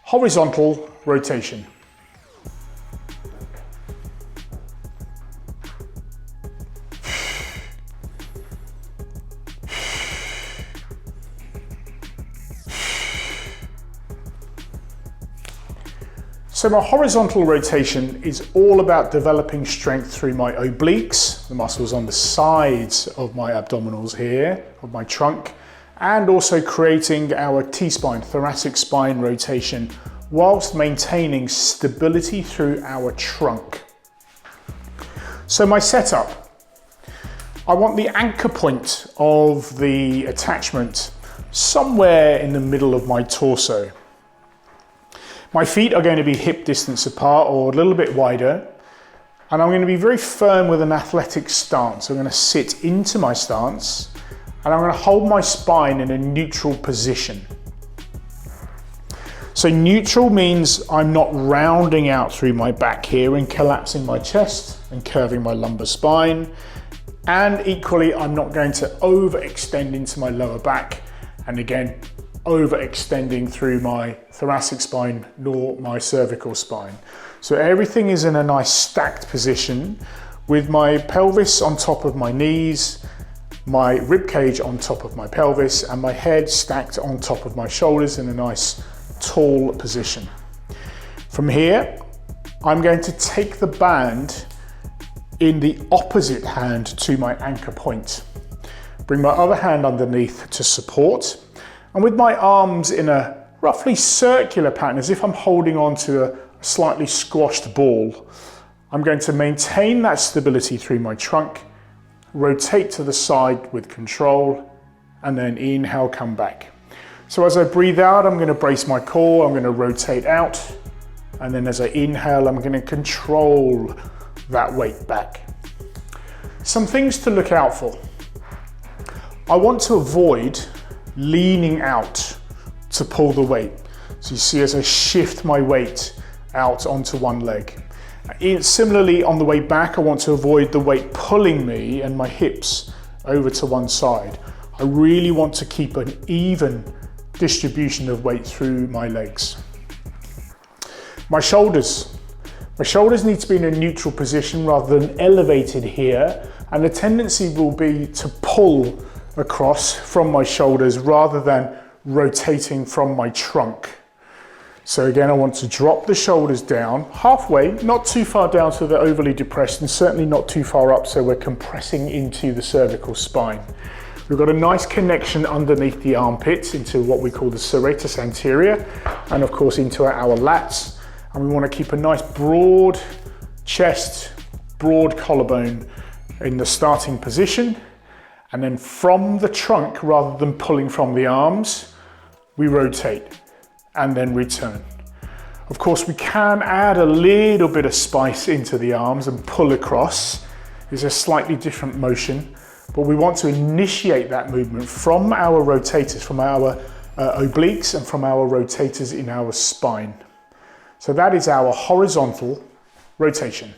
Horizontal rotation. So my horizontal rotation is all about developing strength through my obliques, the muscles on the sides of my abdominals here, of my trunk, and also creating our T-spine, thoracic spine rotation, whilst maintaining stability through our trunk. So my setup, I want the anchor point of the attachment somewhere in the middle of my torso. My feet are going to be hip distance apart or a little bit wider, and I'm going to be very firm with an athletic stance. I'm going to sit into my stance and I'm going to hold my spine in a neutral position. So neutral means I'm not rounding out through my back here and collapsing my chest and curving my lumbar spine. And equally, I'm not going to overextend into my lower back and again, overextending through my thoracic spine nor my cervical spine. So everything is in a nice stacked position with my pelvis on top of my knees, my rib cage on top of my pelvis, and my head stacked on top of my shoulders in a nice tall position. From here, I'm going to take the band in the opposite hand to my anchor point. Bring my other hand underneath to support, and with my arms in a roughly circular pattern, as if I'm holding on to a slightly squashed ball, I'm going to maintain that stability through my trunk, rotate to the side with control, and then inhale, come back. So as I breathe out, I'm going to brace my core, I'm going to rotate out, and then as I inhale, I'm going to control that weight back. Some things to look out for. I want to avoid leaning out to pull the weight. So you see as I shift my weight out onto one leg. Similarly, on the way back, I want to avoid the weight pulling me and my hips over to one side. I really want to keep an even distribution of weight through my legs. My shoulders. My shoulders need to be in a neutral position rather than elevated here, and the tendency will be to pull across from my shoulders rather than rotating from my trunk. So again, I want to drop the shoulders down halfway, not too far down so they're overly depressed, and certainly not too far up so we're compressing into the cervical spine. We've got a nice connection underneath the armpits into what we call the serratus anterior, and of course into our lats. And we want to keep a nice broad chest, broad collarbone in the starting position. And then from the trunk, rather than pulling from the arms, we rotate and then return. Of course, we can add a little bit of spice into the arms and pull across. It's a slightly different motion, but we want to initiate that movement from our rotators, from our obliques and from our rotators in our spine. So that is our horizontal rotation.